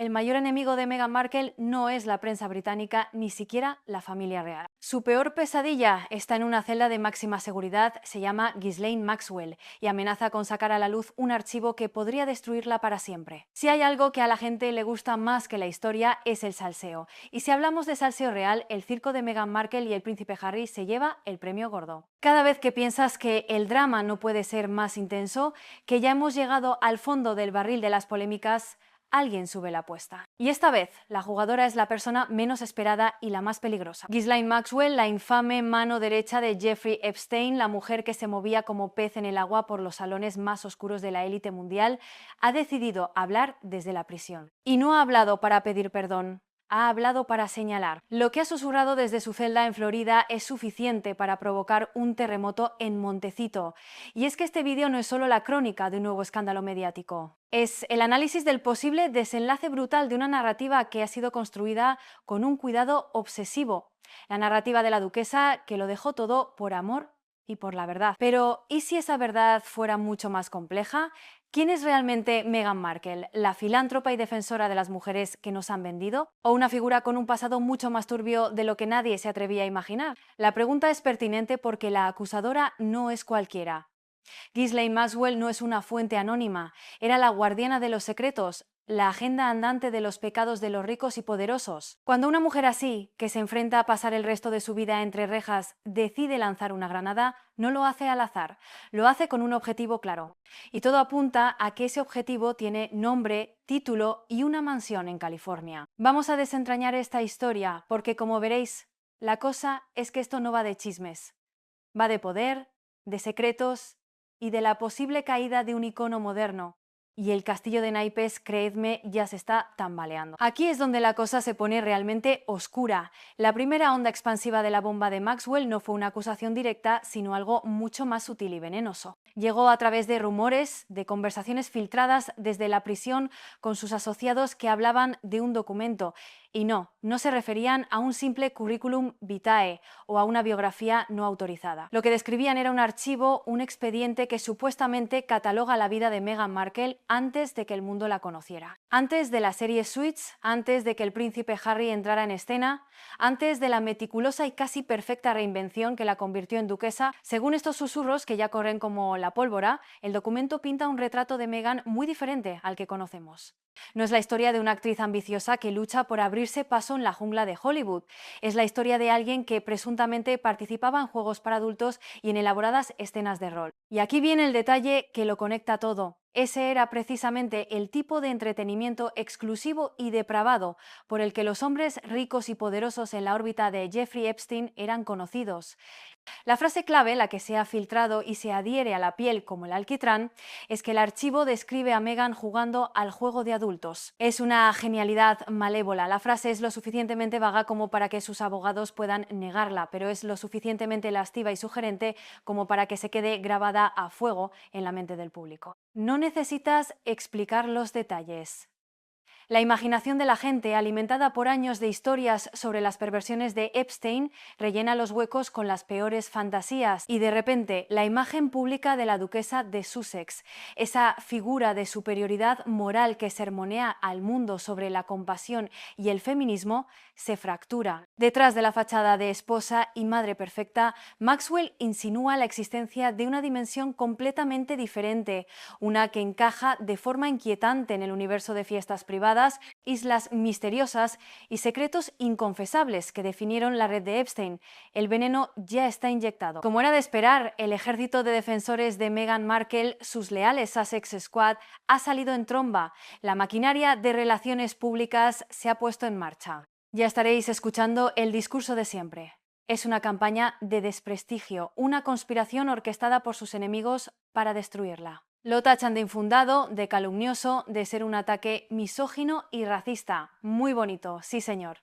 El mayor enemigo de Meghan Markle no es la prensa británica, ni siquiera la familia real. Su peor pesadilla está en una celda de máxima seguridad, se llama Ghislaine Maxwell, y amenaza con sacar a la luz un archivo que podría destruirla para siempre. Si hay algo que a la gente le gusta más que la historia, es el salseo. Y si hablamos de salseo real, el circo de Meghan Markle y el príncipe Harry se lleva el premio gordo. Cada vez que piensas que el drama no puede ser más intenso, que ya hemos llegado al fondo del barril de las polémicas, alguien sube la apuesta. Y esta vez, la jugadora es la persona menos esperada y la más peligrosa. Ghislaine Maxwell, la infame mano derecha de Jeffrey Epstein, la mujer que se movía como pez en el agua por los salones más oscuros de la élite mundial, ha decidido hablar desde la prisión. Y no ha hablado para pedir perdón. Ha hablado para señalar. Lo que ha susurrado desde su celda en Florida es suficiente para provocar un terremoto en Montecito. Y es que este vídeo no es solo la crónica de un nuevo escándalo mediático. Es el análisis del posible desenlace brutal de una narrativa que ha sido construida con un cuidado obsesivo. La narrativa de la duquesa que lo dejó todo por amor y por la verdad. Pero, ¿y si esa verdad fuera mucho más compleja? ¿Quién es realmente Meghan Markle? ¿La filántropa y defensora de las mujeres que nos han vendido? ¿O una figura con un pasado mucho más turbio de lo que nadie se atrevía a imaginar? La pregunta es pertinente porque la acusadora no es cualquiera. Ghislaine Maxwell no es una fuente anónima, era la guardiana de los secretos, la agenda andante de los pecados de los ricos y poderosos. Cuando una mujer así, que se enfrenta a pasar el resto de su vida entre rejas, decide lanzar una granada, no lo hace al azar, lo hace con un objetivo claro. Y todo apunta a que ese objetivo tiene nombre, título y una mansión en California. Vamos a desentrañar esta historia porque, como veréis, la cosa es que esto no va de chismes, va de poder, de secretos y de la posible caída de un icono moderno. Y el castillo de naipes, creedme, ya se está tambaleando. Aquí es donde la cosa se pone realmente oscura. La primera onda expansiva de la bomba de Maxwell no fue una acusación directa, sino algo mucho más sutil y venenoso. Llegó a través de rumores, de conversaciones filtradas desde la prisión con sus asociados que hablaban de un documento. Y no se referían a un simple currículum vitae o a una biografía no autorizada. Lo que describían era un archivo, un expediente que supuestamente cataloga la vida de Meghan Markle antes de que el mundo la conociera. Antes de la serie Suits, antes de que el príncipe Harry entrara en escena, antes de la meticulosa y casi perfecta reinvención que la convirtió en duquesa, según estos susurros que ya corren como la pólvora, el documento pinta un retrato de Meghan muy diferente al que conocemos. No es la historia de una actriz ambiciosa que lucha por abrirse paso en la jungla de Hollywood. Es la historia de alguien que presuntamente participaba en juegos para adultos y en elaboradas escenas de rol. Y aquí viene el detalle que lo conecta todo. Ese era precisamente el tipo de entretenimiento exclusivo y depravado por el que los hombres ricos y poderosos en la órbita de Jeffrey Epstein eran conocidos. La frase clave, la que se ha filtrado y se adhiere a la piel como el alquitrán, es que el archivo describe a Meghan jugando al juego de adultos. Es una genialidad malévola. La frase es lo suficientemente vaga como para que sus abogados puedan negarla, pero es lo suficientemente lasciva y sugerente como para que se quede grabada a fuego en la mente del público. No necesitas explicar los detalles. La imaginación de la gente, alimentada por años de historias sobre las perversiones de Epstein, rellena los huecos con las peores fantasías y de repente la imagen pública de la duquesa de Sussex, esa figura de superioridad moral que sermonea al mundo sobre la compasión y el feminismo, se fractura. Detrás de la fachada de esposa y madre perfecta, Maxwell insinúa la existencia de una dimensión completamente diferente, una que encaja de forma inquietante en el universo de fiestas privadas, islas misteriosas y secretos inconfesables que definieron la red de Epstein. El veneno ya está inyectado. Como era de esperar, el ejército de defensores de Meghan Markle, sus leales Sussex Squad, ha salido en tromba. La maquinaria de relaciones públicas se ha puesto en marcha. Ya estaréis escuchando el discurso de siempre. Es una campaña de desprestigio, una conspiración orquestada por sus enemigos para destruirla. Lo tachan de infundado, de calumnioso, de ser un ataque misógino y racista. Muy bonito, sí señor.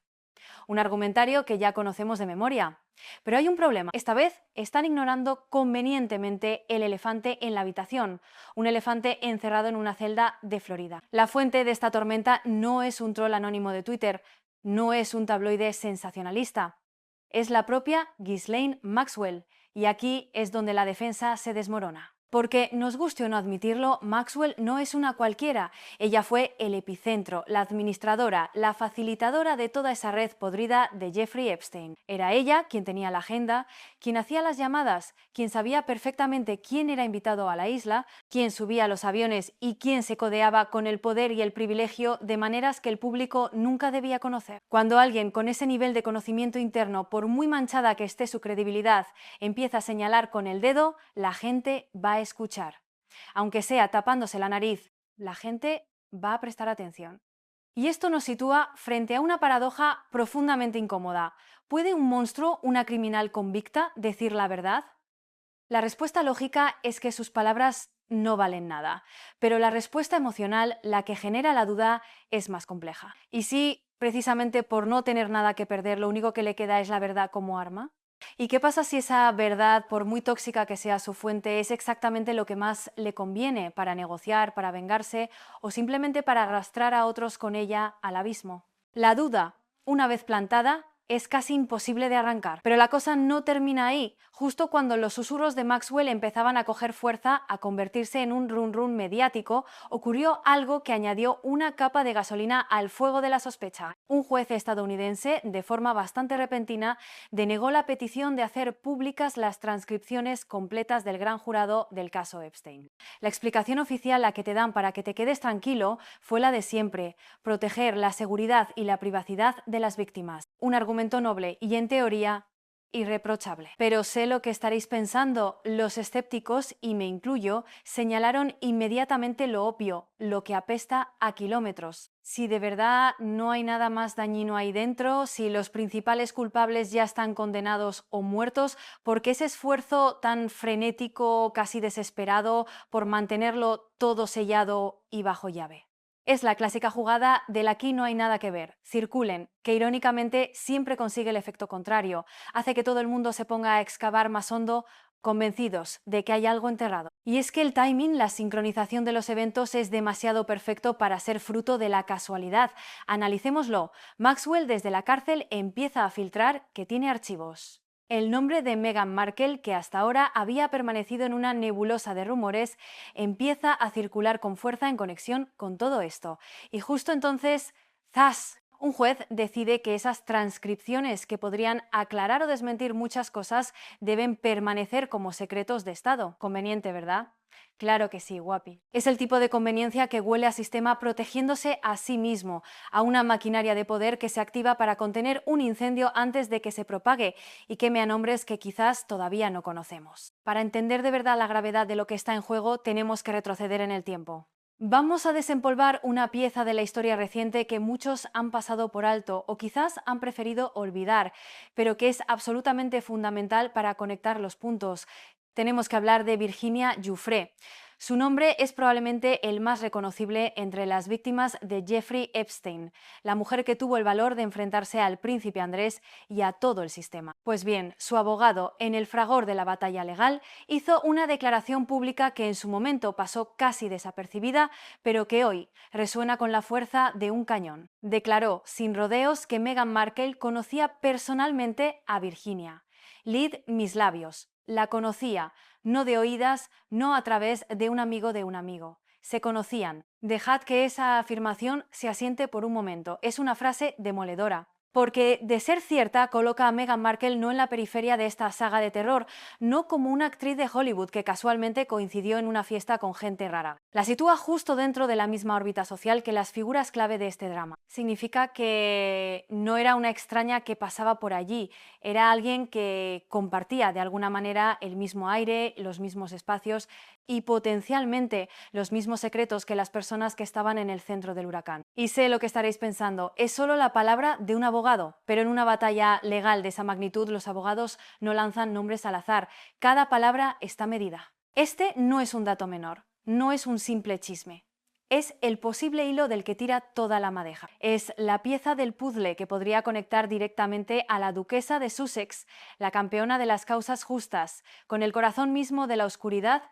Un argumentario que ya conocemos de memoria. Pero hay un problema. Esta vez están ignorando convenientemente el elefante en la habitación, un elefante encerrado en una celda de Florida. La fuente de esta tormenta no es un troll anónimo de Twitter, no es un tabloide sensacionalista. Es la propia Ghislaine Maxwell, y aquí es donde la defensa se desmorona. Porque, nos guste o no admitirlo, Maxwell no es una cualquiera. Ella fue el epicentro, la administradora, la facilitadora de toda esa red podrida de Jeffrey Epstein. Era ella quien tenía la agenda, quien hacía las llamadas, quien sabía perfectamente quién era invitado a la isla, quién subía a los aviones y quién se codeaba con el poder y el privilegio de maneras que el público nunca debía conocer. Cuando alguien con ese nivel de conocimiento interno, por muy manchada que esté su credibilidad, empieza a señalar con el dedo, la gente va a escuchar. Aunque sea tapándose la nariz, la gente va a prestar atención. Y esto nos sitúa frente a una paradoja profundamente incómoda. ¿Puede un monstruo, una criminal convicta, decir la verdad? La respuesta lógica es que sus palabras no valen nada, pero la respuesta emocional, la que genera la duda, es más compleja. ¿Y si, precisamente por no tener nada que perder, lo único que le queda es la verdad como arma? ¿Y qué pasa si esa verdad, por muy tóxica que sea su fuente, es exactamente lo que más le conviene para negociar, para vengarse o simplemente para arrastrar a otros con ella al abismo? La duda, una vez plantada, es casi imposible de arrancar. Pero la cosa no termina ahí. Justo cuando los susurros de Maxwell empezaban a coger fuerza, a convertirse en un run run mediático, ocurrió algo que añadió una capa de gasolina al fuego de la sospecha. Un juez estadounidense, de forma bastante repentina, denegó la petición de hacer públicas las transcripciones completas del gran jurado del caso Epstein. La explicación oficial, la que te dan para que te quedes tranquilo, fue la de siempre: proteger la seguridad y la privacidad de las víctimas. Un argumento noble y, en teoría, irreprochable. Pero sé lo que estaréis pensando. Los escépticos, y me incluyo, señalaron inmediatamente lo obvio, lo que apesta a kilómetros. Si de verdad no hay nada más dañino ahí dentro, si los principales culpables ya están condenados o muertos, ¿por qué ese esfuerzo tan frenético, casi desesperado, por mantenerlo todo sellado y bajo llave? Es la clásica jugada del aquí no hay nada que ver. Circulen, que irónicamente siempre consigue el efecto contrario. Hace que todo el mundo se ponga a excavar más hondo, convencidos de que hay algo enterrado. Y es que el timing, la sincronización de los eventos es demasiado perfecto para ser fruto de la casualidad. Analicémoslo. Maxwell, desde la cárcel, empieza a filtrar que tiene archivos. El nombre de Meghan Markle, que hasta ahora había permanecido en una nebulosa de rumores, empieza a circular con fuerza en conexión con todo esto. Y justo entonces, ¡zas!, un juez decide que esas transcripciones, que podrían aclarar o desmentir muchas cosas, deben permanecer como secretos de Estado. Conveniente, ¿verdad? Claro que sí, guapi. Es el tipo de conveniencia que huele a sistema protegiéndose a sí mismo, a una maquinaria de poder que se activa para contener un incendio antes de que se propague y queme a nombres que quizás todavía no conocemos. Para entender de verdad la gravedad de lo que está en juego, tenemos que retroceder en el tiempo. Vamos a desempolvar una pieza de la historia reciente que muchos han pasado por alto o quizás han preferido olvidar, pero que es absolutamente fundamental para conectar los puntos. Tenemos que hablar de Virginia Giuffre. Su nombre es probablemente el más reconocible entre las víctimas de Jeffrey Epstein, la mujer que tuvo el valor de enfrentarse al príncipe Andrés y a todo el sistema. Pues bien, su abogado, en el fragor de la batalla legal, hizo una declaración pública que en su momento pasó casi desapercibida, pero que hoy resuena con la fuerza de un cañón. Declaró sin rodeos que Meghan Markle conocía personalmente a Virginia. Lead mis labios. La conocía, no de oídas, no a través de un amigo de un amigo. Se conocían. Dejad que esa afirmación se asiente por un momento. Es una frase demoledora. Porque, de ser cierta, coloca a Meghan Markle no en la periferia de esta saga de terror, no como una actriz de Hollywood que casualmente coincidió en una fiesta con gente rara. La sitúa justo dentro de la misma órbita social que las figuras clave de este drama. Significa que no era una extraña que pasaba por allí, era alguien que compartía de alguna manera el mismo aire, los mismos espacios y potencialmente los mismos secretos que las personas que estaban en el centro del huracán. Y sé lo que estaréis pensando, es solo la palabra de un abogado, pero en una batalla legal de esa magnitud los abogados no lanzan nombres al azar, cada palabra está medida. Este no es un dato menor, no es un simple chisme. Es el posible hilo del que tira toda la madeja. Es la pieza del puzzle que podría conectar directamente a la duquesa de Sussex, la campeona de las causas justas, con el corazón mismo de la oscuridad,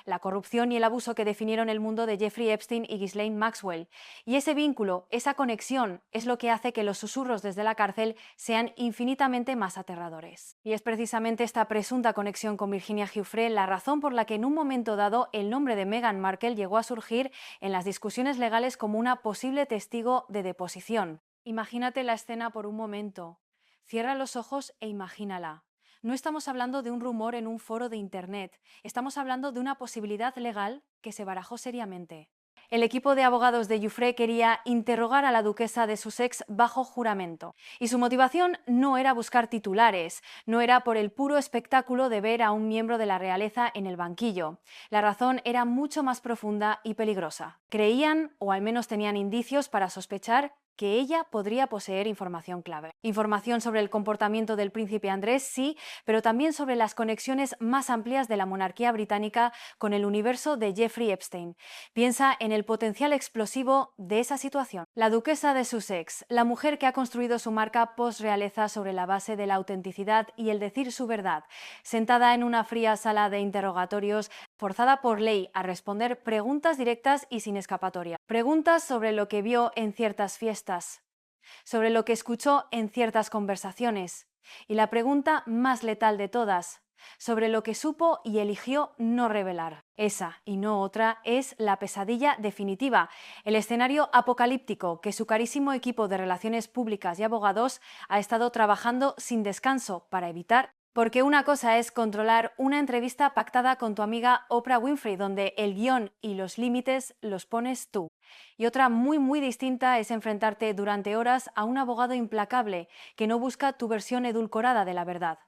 la corrupción y el abuso que definieron el mundo de Jeffrey Epstein y Ghislaine Maxwell. Y ese vínculo, esa conexión, es lo que hace que los susurros desde la cárcel sean infinitamente más aterradores. Y es precisamente esta presunta conexión con Virginia Giuffre la razón por la que en un momento dado el nombre de Meghan Markle llegó a surgir en las discusiones legales como una posible testigo de deposición. Imagínate la escena por un momento. Cierra los ojos e imagínala. No estamos hablando de un rumor en un foro de Internet, estamos hablando de una posibilidad legal que se barajó seriamente. El equipo de abogados de Giuffre quería interrogar a la duquesa de Sussex bajo juramento. Y su motivación no era buscar titulares, no era por el puro espectáculo de ver a un miembro de la realeza en el banquillo. La razón era mucho más profunda y peligrosa. Creían, o al menos tenían indicios para sospechar, que ella podría poseer información clave. Información sobre el comportamiento del príncipe Andrés, sí, pero también sobre las conexiones más amplias de la monarquía británica con el universo de Jeffrey Epstein. Piensa en el potencial explosivo de esa situación. La duquesa de Sussex, la mujer que ha construido su marca post-realeza sobre la base de la autenticidad y el decir su verdad, sentada en una fría sala de interrogatorios, forzada por ley a responder preguntas directas y sin escapatoria. Preguntas sobre lo que vio en ciertas fiestas, sobre lo que escuchó en ciertas conversaciones, y la pregunta más letal de todas, sobre lo que supo y eligió no revelar. Esa, y no otra, es la pesadilla definitiva, el escenario apocalíptico que su carísimo equipo de relaciones públicas y abogados ha estado trabajando sin descanso para evitar. Porque una cosa es controlar una entrevista pactada con tu amiga Oprah Winfrey, donde el guión y los límites los pones tú. Y otra muy distinta es enfrentarte durante horas a un abogado implacable que no busca tu versión edulcorada de la verdad.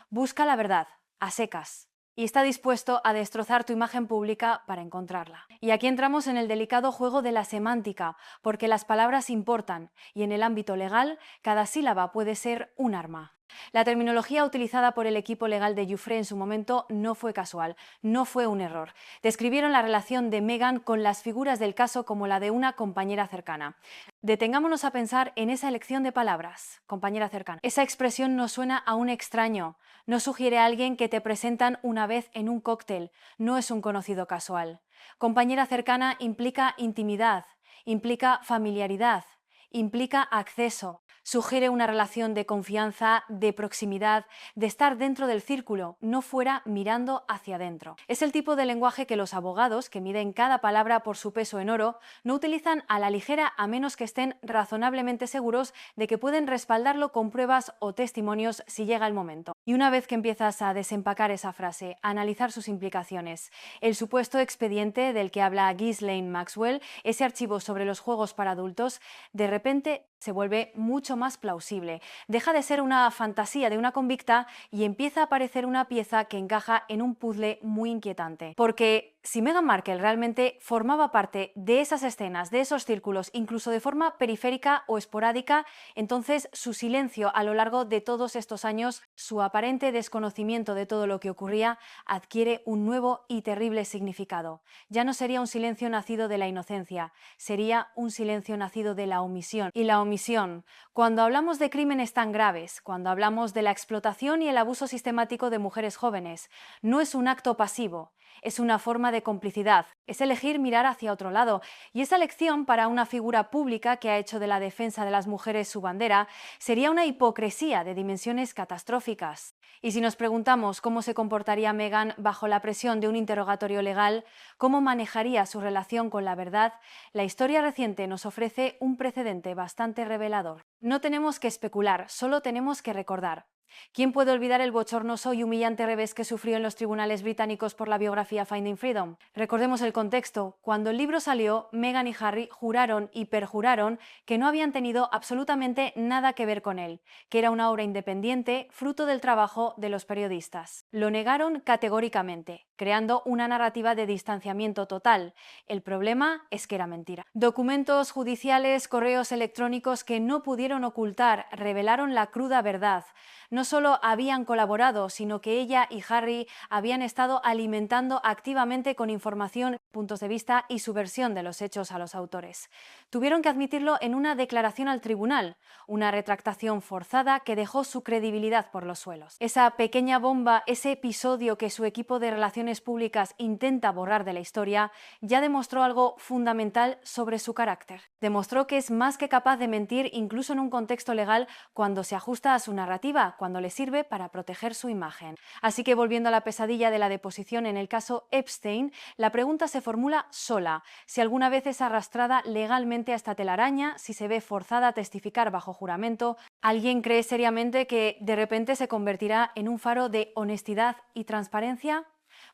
Busca la verdad, a secas. Y está dispuesto a destrozar tu imagen pública para encontrarla. Y aquí entramos en el delicado juego de la semántica, porque las palabras importan, y en el ámbito legal, cada sílaba puede ser un arma. La terminología utilizada por el equipo legal de Giuffre en su momento no fue casual, no fue un error. Describieron la relación de Meghan con las figuras del caso como la de una compañera cercana. Detengámonos a pensar en esa elección de palabras, compañera cercana. Esa expresión no suena a un extraño, no sugiere a alguien que te presentan una vez en un cóctel, no es un conocido casual. Compañera cercana implica intimidad, implica familiaridad, implica acceso. Sugiere una relación de confianza, de proximidad, de estar dentro del círculo, no fuera mirando hacia adentro. Es el tipo de lenguaje que los abogados, que miden cada palabra por su peso en oro, no utilizan a la ligera a menos que estén razonablemente seguros de que pueden respaldarlo con pruebas o testimonios si llega el momento. Y una vez que empiezas a desempacar esa frase, a analizar sus implicaciones, el supuesto expediente del que habla Ghislaine Maxwell, ese archivo sobre los juegos para adultos, de repente se vuelve mucho más plausible. Deja de ser una fantasía de una convicta y empieza a aparecer una pieza que encaja en un puzzle muy inquietante. Porque si Meghan Markle realmente formaba parte de esas escenas, de esos círculos, incluso de forma periférica o esporádica, entonces su silencio a lo largo de todos estos años, su aparente desconocimiento de todo lo que ocurría, adquiere un nuevo y terrible significado. Ya no sería un silencio nacido de la inocencia, sería un silencio nacido de la omisión. Y la omisión, cuando hablamos de crímenes tan graves, cuando hablamos de la explotación y el abuso sistemático de mujeres jóvenes, no es un acto pasivo, es una forma de complicidad, es elegir mirar hacia otro lado, y esa elección para una figura pública que ha hecho de la defensa de las mujeres su bandera sería una hipocresía de dimensiones catastróficas. Y si nos preguntamos cómo se comportaría Meghan bajo la presión de un interrogatorio legal, cómo manejaría su relación con la verdad, la historia reciente nos ofrece un precedente bastante revelador. No tenemos que especular, solo tenemos que recordar. ¿Quién puede olvidar el bochornoso y humillante revés que sufrió en los tribunales británicos por la biografía Finding Freedom? Recordemos el contexto. Cuando el libro salió, Meghan y Harry juraron y perjuraron que no habían tenido absolutamente nada que ver con él, que era una obra independiente, fruto del trabajo de los periodistas. Lo negaron categóricamente, creando una narrativa de distanciamiento total. El problema es que era mentira. Documentos judiciales, correos electrónicos que no pudieron ocultar, revelaron la cruda verdad. No solo habían colaborado, sino que ella y Harry habían estado alimentando activamente con información, puntos de vista y su versión de los hechos a los autores. Tuvieron que admitirlo en una declaración al tribunal, una retractación forzada que dejó su credibilidad por los suelos. Esa pequeña bomba, ese episodio que su equipo de relaciones declaraciones públicas intenta borrar de la historia, ya demostró algo fundamental sobre su carácter. Demostró que es más que capaz de mentir incluso en un contexto legal cuando se ajusta a su narrativa, cuando le sirve para proteger su imagen. Así que volviendo a la pesadilla de la deposición en el caso Epstein, la pregunta se formula sola: si alguna vez es arrastrada legalmente a esta telaraña, si se ve forzada a testificar bajo juramento, ¿alguien cree seriamente que de repente se convertirá en un faro de honestidad y transparencia?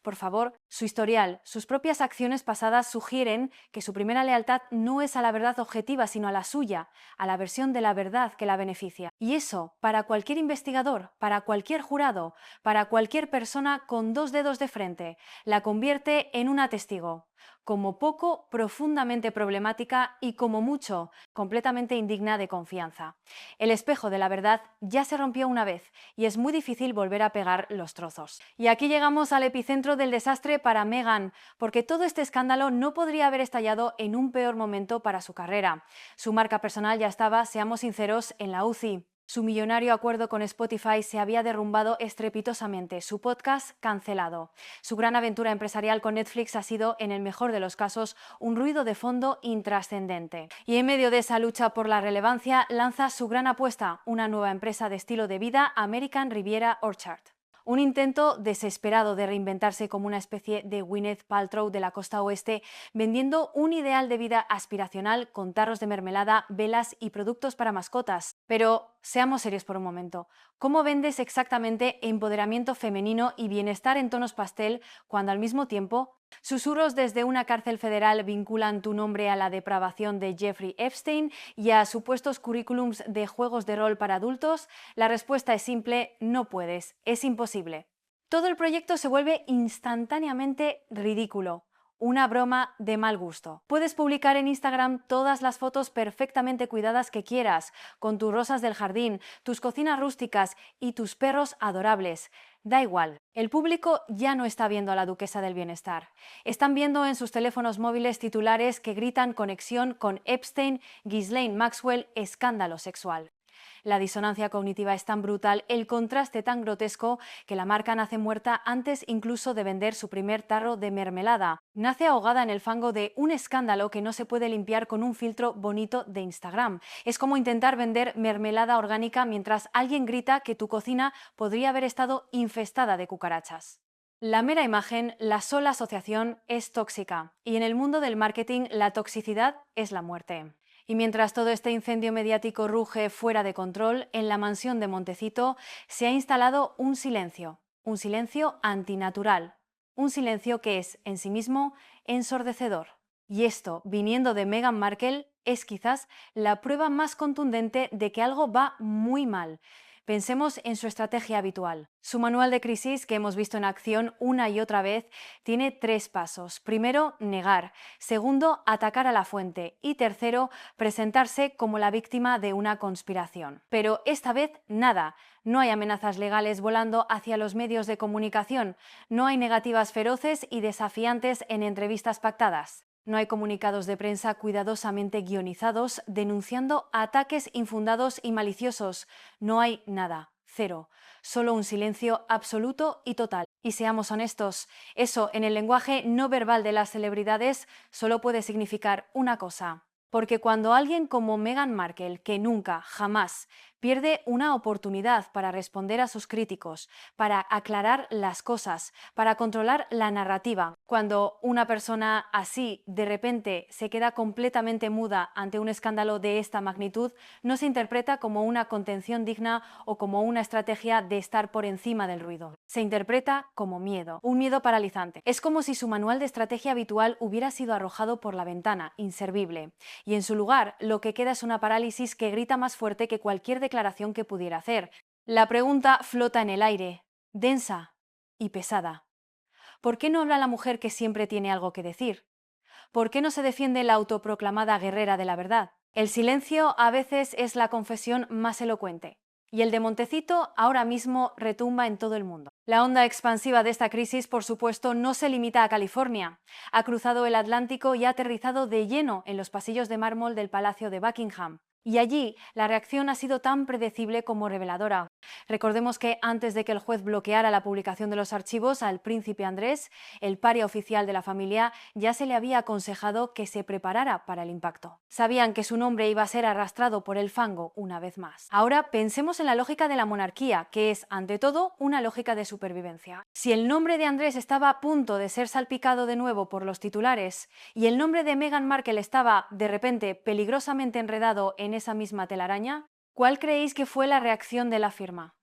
Por favor, su historial, sus propias acciones pasadas sugieren que su primera lealtad no es a la verdad objetiva, sino a la suya, a la versión de la verdad que la beneficia. Y eso, para cualquier investigador, para cualquier jurado, para cualquier persona con dos dedos de frente, la convierte en una testigo, como poco profundamente problemática y como mucho completamente indigna de confianza. El espejo de la verdad ya se rompió una vez y es muy difícil volver a pegar los trozos. Y aquí llegamos al epicentro del desastre para Meghan, porque todo este escándalo no podría haber estallado en un peor momento para su carrera. Su marca personal ya estaba, seamos sinceros, en la UCI. Su millonario acuerdo con Spotify se había derrumbado estrepitosamente, su podcast cancelado. Su gran aventura empresarial con Netflix ha sido, en el mejor de los casos, un ruido de fondo intrascendente. Y en medio de esa lucha por la relevancia, lanza su gran apuesta, una nueva empresa de estilo de vida, American Riviera Orchard. Un intento desesperado de reinventarse como una especie de Gwyneth Paltrow de la costa oeste, vendiendo un ideal de vida aspiracional con tarros de mermelada, velas y productos para mascotas. Pero seamos serios por un momento. ¿Cómo vendes exactamente empoderamiento femenino y bienestar en tonos pastel cuando al mismo tiempo susurros desde una cárcel federal vinculan tu nombre a la depravación de Jeffrey Epstein y a supuestos currículums de juegos de rol para adultos? La respuesta es simple: no puedes, es imposible. Todo el proyecto se vuelve instantáneamente ridículo. Una broma de mal gusto. Puedes publicar en Instagram todas las fotos perfectamente cuidadas que quieras, con tus rosas del jardín, tus cocinas rústicas y tus perros adorables. Da igual, el público ya no está viendo a la duquesa del bienestar. Están viendo en sus teléfonos móviles titulares que gritan conexión con Epstein, Ghislaine Maxwell, escándalo sexual. La disonancia cognitiva es tan brutal, el contraste tan grotesco, que la marca nace muerta antes incluso de vender su primer tarro de mermelada. Nace ahogada en el fango de un escándalo que no se puede limpiar con un filtro bonito de Instagram. Es como intentar vender mermelada orgánica mientras alguien grita que tu cocina podría haber estado infestada de cucarachas. La mera imagen, la sola asociación, es tóxica, y en el mundo del marketing la toxicidad es la muerte. Y mientras todo este incendio mediático ruge fuera de control, en la mansión de Montecito se ha instalado un silencio antinatural, un silencio que es, en sí mismo, ensordecedor. Y esto, viniendo de Meghan Markle, es quizás la prueba más contundente de que algo va muy mal. Pensemos en su estrategia habitual. Su manual de crisis, que hemos visto en acción una y otra vez, tiene 3 pasos. Primero, negar. Segundo, atacar a la fuente. Y tercero, presentarse como la víctima de una conspiración. Pero esta vez nada. No hay amenazas legales volando hacia los medios de comunicación. No hay negativas feroces y desafiantes en entrevistas pactadas. No hay comunicados de prensa cuidadosamente guionizados denunciando ataques infundados y maliciosos. No hay nada. Cero. Solo un silencio absoluto y total. Y seamos honestos, eso en el lenguaje no verbal de las celebridades solo puede significar una cosa. Porque cuando alguien como Meghan Markle, que nunca, jamás, pierde una oportunidad para responder a sus críticos, para aclarar las cosas, para controlar la narrativa, cuando una persona así de repente se queda completamente muda ante un escándalo de esta magnitud, no se interpreta como una contención digna o como una estrategia de estar por encima del ruido. Se interpreta como miedo, un miedo paralizante. Es como si su manual de estrategia habitual hubiera sido arrojado por la ventana, inservible. Y en su lugar, lo que queda es una parálisis que grita más fuerte que cualquier declaración que pudiera hacer. La pregunta flota en el aire, densa y pesada. ¿Por qué no habla la mujer que siempre tiene algo que decir? ¿Por qué no se defiende la autoproclamada guerrera de la verdad? El silencio a veces es la confesión más elocuente. Y el de Montecito ahora mismo retumba en todo el mundo. La onda expansiva de esta crisis, por supuesto, no se limita a California. Ha cruzado el Atlántico y ha aterrizado de lleno en los pasillos de mármol del Palacio de Buckingham. Y allí la reacción ha sido tan predecible como reveladora. Recordemos que antes de que el juez bloqueara la publicación de los archivos al príncipe Andrés, el paria oficial de la familia ya se le había aconsejado que se preparara para el impacto. Sabían que su nombre iba a ser arrastrado por el fango una vez más. Ahora pensemos en la lógica de la monarquía, que es, ante todo, una lógica de supervivencia. Si el nombre de Andrés estaba a punto de ser salpicado de nuevo por los titulares y el nombre de Meghan Markle estaba, de repente, peligrosamente enredado en esa misma telaraña, ¿cuál creéis que fue la reacción de la firma?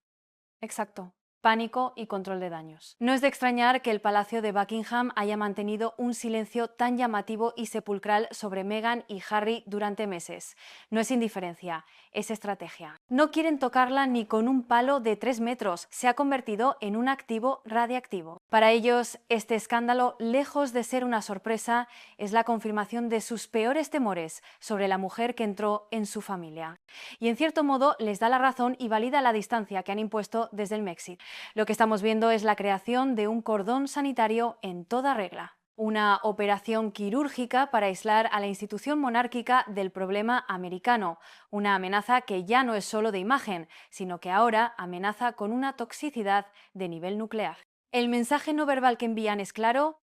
Exacto. Pánico y control de daños. No es de extrañar que el Palacio de Buckingham haya mantenido un silencio tan llamativo y sepulcral sobre Meghan y Harry durante meses. No es indiferencia, es estrategia. No quieren tocarla ni con un palo de 3 metros. Se ha convertido en un activo radiactivo. Para ellos, este escándalo, lejos de ser una sorpresa, es la confirmación de sus peores temores sobre la mujer que entró en su familia. Y en cierto modo les da la razón y valida la distancia que han impuesto desde el Brexit. Lo que estamos viendo es la creación de un cordón sanitario en toda regla. Una operación quirúrgica para aislar a la institución monárquica del problema americano, una amenaza que ya no es solo de imagen, sino que ahora amenaza con una toxicidad de nivel nuclear. El mensaje no verbal que envían es claro: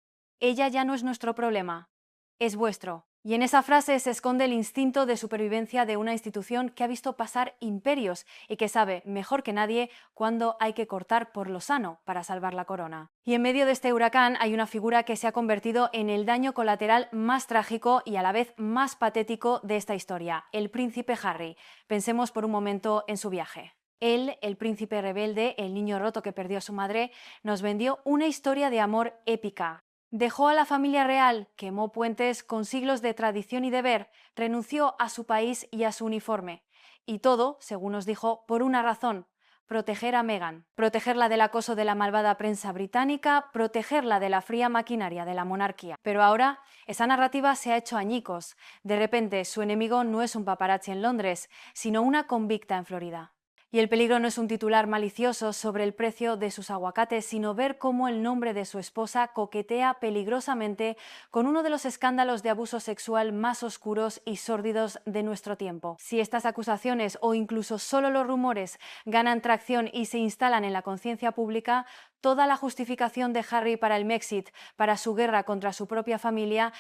ella ya no es nuestro problema, es vuestro. Y en esa frase se esconde el instinto de supervivencia de una institución que ha visto pasar imperios y que sabe mejor que nadie cuándo hay que cortar por lo sano para salvar la corona. Y en medio de este huracán hay una figura que se ha convertido en el daño colateral más trágico y a la vez más patético de esta historia, el príncipe Harry. Pensemos por un momento en su viaje. Él, el príncipe rebelde, el niño roto que perdió a su madre, nos vendió una historia de amor épica. Dejó a la familia real, quemó puentes con siglos de tradición y deber, renunció a su país y a su uniforme. Y todo, según nos dijo, por una razón: proteger a Meghan, protegerla del acoso de la malvada prensa británica, protegerla de la fría maquinaria de la monarquía. Pero ahora esa narrativa se ha hecho añicos. De repente su enemigo no es un paparazzi en Londres, sino una convicta en Florida. Y el peligro no es un titular malicioso sobre el precio de sus aguacates, sino ver cómo el nombre de su esposa coquetea peligrosamente con uno de los escándalos de abuso sexual más oscuros y sórdidos de nuestro tiempo. Si estas acusaciones o incluso solo los rumores ganan tracción y se instalan en la conciencia pública, toda la justificación de Harry para el Brexit, para su guerra contra su propia familia,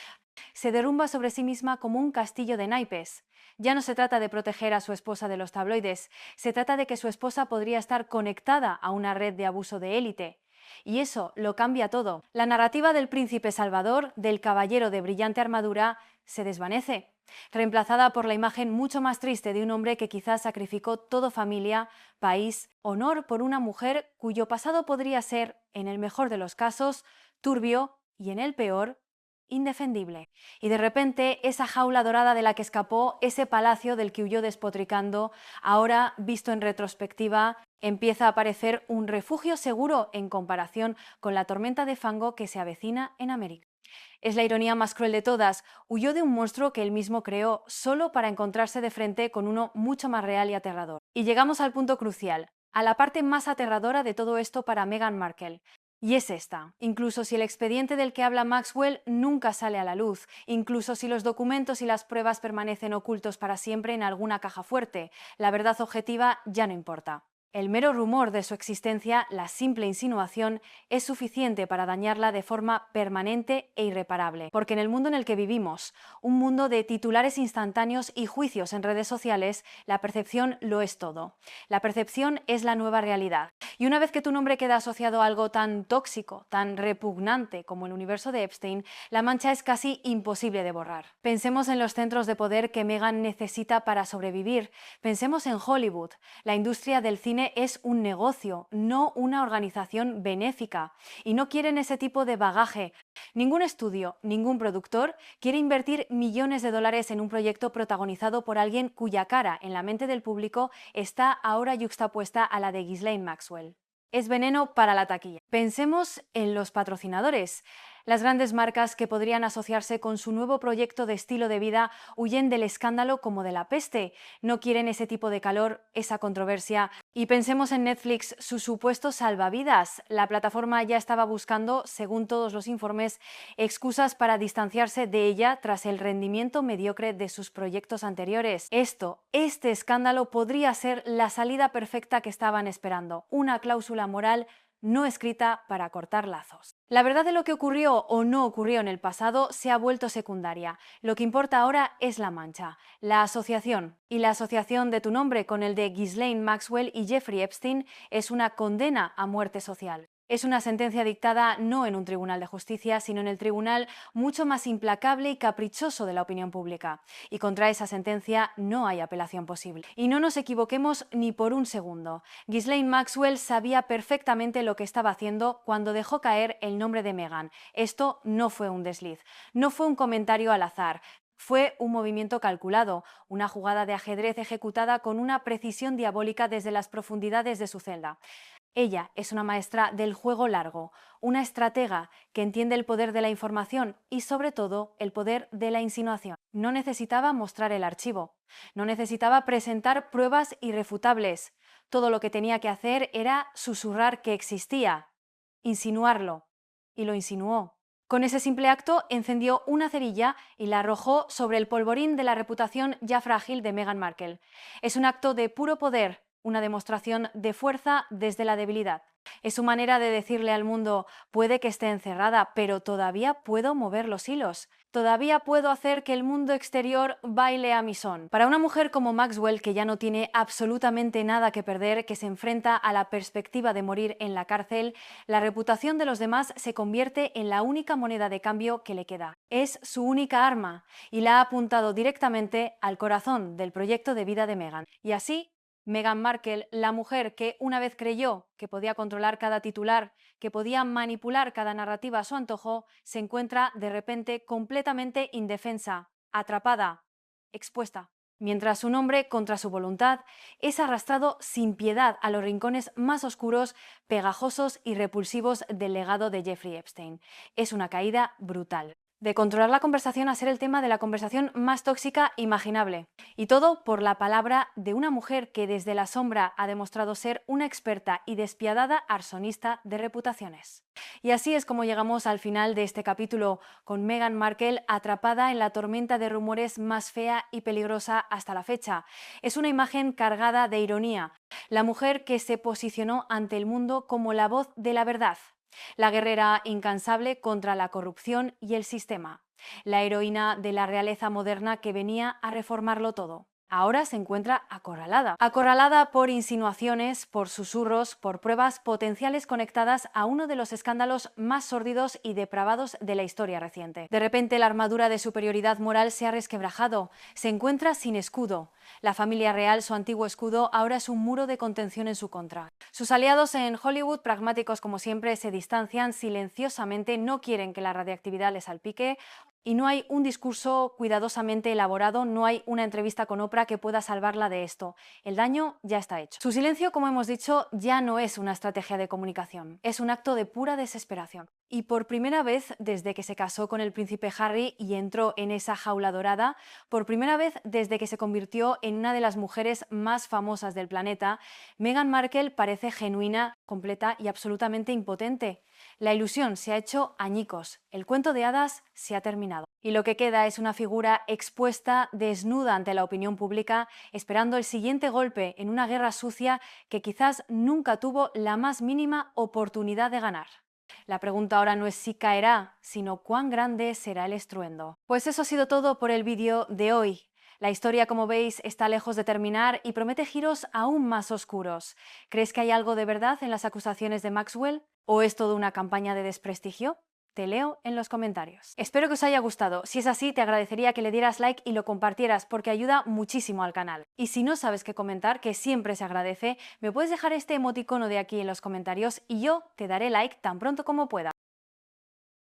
se derrumba sobre sí misma como un castillo de naipes. Ya no se trata de proteger a su esposa de los tabloides, se trata de que su esposa podría estar conectada a una red de abuso de élite. Y eso lo cambia todo. La narrativa del príncipe salvador, del caballero de brillante armadura, se desvanece, reemplazada por la imagen mucho más triste de un hombre que quizás sacrificó todo: familia, país, honor por una mujer cuyo pasado podría ser, en el mejor de los casos, turbio y, en el peor, indefendible. Y de repente esa jaula dorada de la que escapó, ese palacio del que huyó despotricando, ahora, visto en retrospectiva, empieza a parecer un refugio seguro en comparación con la tormenta de fango que se avecina en América. Es la ironía más cruel de todas: huyó de un monstruo que él mismo creó solo para encontrarse de frente con uno mucho más real y aterrador. Y llegamos al punto crucial, a la parte más aterradora de todo esto para Meghan Markle. Y es esta: incluso si el expediente del que habla Maxwell nunca sale a la luz, incluso si los documentos y las pruebas permanecen ocultos para siempre en alguna caja fuerte, la verdad objetiva ya no importa. El mero rumor de su existencia, la simple insinuación, es suficiente para dañarla de forma permanente e irreparable. Porque en el mundo en el que vivimos, un mundo de titulares instantáneos y juicios en redes sociales, la percepción lo es todo. La percepción es la nueva realidad. Y una vez que tu nombre queda asociado a algo tan tóxico, tan repugnante como el universo de Epstein, la mancha es casi imposible de borrar. Pensemos en los centros de poder que Meghan necesita para sobrevivir. Pensemos en Hollywood. La industria del cine es un negocio, no una organización benéfica. Y no quieren ese tipo de bagaje. Ningún estudio, ningún productor quiere invertir millones de dólares en un proyecto protagonizado por alguien cuya cara en la mente del público está ahora yuxtapuesta a la de Ghislaine Maxwell. Es veneno para la taquilla. Pensemos en los patrocinadores. Las grandes marcas que podrían asociarse con su nuevo proyecto de estilo de vida huyen del escándalo como de la peste. No quieren ese tipo de calor, esa controversia. Y pensemos en Netflix, su supuesto salvavidas. La plataforma ya estaba buscando, según todos los informes, excusas para distanciarse de ella tras el rendimiento mediocre de sus proyectos anteriores. Este escándalo podría ser la salida perfecta que estaban esperando, una cláusula moral no escrita para cortar lazos. La verdad de lo que ocurrió o no ocurrió en el pasado se ha vuelto secundaria. Lo que importa ahora es la mancha, la asociación. Y la asociación de tu nombre con el de Ghislaine Maxwell y Jeffrey Epstein es una condena a muerte social. Es una sentencia dictada no en un tribunal de justicia, sino en el tribunal mucho más implacable y caprichoso de la opinión pública. Y contra esa sentencia no hay apelación posible. Y no nos equivoquemos ni por un segundo. Ghislaine Maxwell sabía perfectamente lo que estaba haciendo cuando dejó caer el nombre de Meghan. Esto no fue un desliz, no fue un comentario al azar. Fue un movimiento calculado, una jugada de ajedrez ejecutada con una precisión diabólica desde las profundidades de su celda. Ella es una maestra del juego largo, una estratega que entiende el poder de la información y, sobre todo, el poder de la insinuación. No necesitaba mostrar el archivo, no necesitaba presentar pruebas irrefutables. Todo lo que tenía que hacer era susurrar que existía, insinuarlo, y lo insinuó. Con ese simple acto encendió una cerilla y la arrojó sobre el polvorín de la reputación ya frágil de Meghan Markle. Es un acto de puro poder, una demostración de fuerza desde la debilidad. Es su manera de decirle al mundo: puede que esté encerrada, pero todavía puedo mover los hilos. Todavía puedo hacer que el mundo exterior baile a mi son. Para una mujer como Maxwell, que ya no tiene absolutamente nada que perder, que se enfrenta a la perspectiva de morir en la cárcel, la reputación de los demás se convierte en la única moneda de cambio que le queda. Es su única arma y la ha apuntado directamente al corazón del proyecto de vida de Meghan. Y así, Meghan Markle, la mujer que una vez creyó que podía controlar cada titular, que podía manipular cada narrativa a su antojo, se encuentra de repente completamente indefensa, atrapada, expuesta. Mientras su nombre, contra su voluntad, es arrastrado sin piedad a los rincones más oscuros, pegajosos y repulsivos del legado de Jeffrey Epstein. Es una caída brutal. De controlar la conversación a ser el tema de la conversación más tóxica imaginable. Y todo por la palabra de una mujer que desde la sombra ha demostrado ser una experta y despiadada arsonista de reputaciones. Y así es como llegamos al final de este capítulo, con Meghan Markle atrapada en la tormenta de rumores más fea y peligrosa hasta la fecha. Es una imagen cargada de ironía. La mujer que se posicionó ante el mundo como la voz de la verdad. La guerrera incansable contra la corrupción y el sistema. La heroína de la realeza moderna que venía a reformarlo todo. Ahora se encuentra acorralada. Acorralada por insinuaciones, por susurros, por pruebas potenciales conectadas a uno de los escándalos más sórdidos y depravados de la historia reciente. De repente la armadura de superioridad moral se ha resquebrajado. Se encuentra sin escudo. La familia real, su antiguo escudo, ahora es un muro de contención en su contra. Sus aliados en Hollywood, pragmáticos como siempre, se distancian silenciosamente, no quieren que la radiactividad les salpique. Y no hay un discurso cuidadosamente elaborado, no hay una entrevista con Oprah que pueda salvarla de esto. El daño ya está hecho. Su silencio, como hemos dicho, ya no es una estrategia de comunicación, es un acto de pura desesperación. Y por primera vez desde que se casó con el príncipe Harry y entró en esa jaula dorada, por primera vez desde que se convirtió en una de las mujeres más famosas del planeta, Meghan Markle parece genuina, completa y absolutamente impotente. La ilusión se ha hecho añicos, el cuento de hadas se ha terminado. Y lo que queda es una figura expuesta, desnuda ante la opinión pública, esperando el siguiente golpe en una guerra sucia que quizás nunca tuvo la más mínima oportunidad de ganar. La pregunta ahora no es si caerá, sino cuán grande será el estruendo. Pues eso ha sido todo por el vídeo de hoy. La historia, como veis, está lejos de terminar y promete giros aún más oscuros. ¿Crees que hay algo de verdad en las acusaciones de Maxwell? ¿O es todo una campaña de desprestigio? Te leo en los comentarios. Espero que os haya gustado. Si es así, te agradecería que le dieras like y lo compartieras porque ayuda muchísimo al canal. Y si no sabes qué comentar, que siempre se agradece, me puedes dejar este emoticono de aquí en los comentarios y yo te daré like tan pronto como pueda.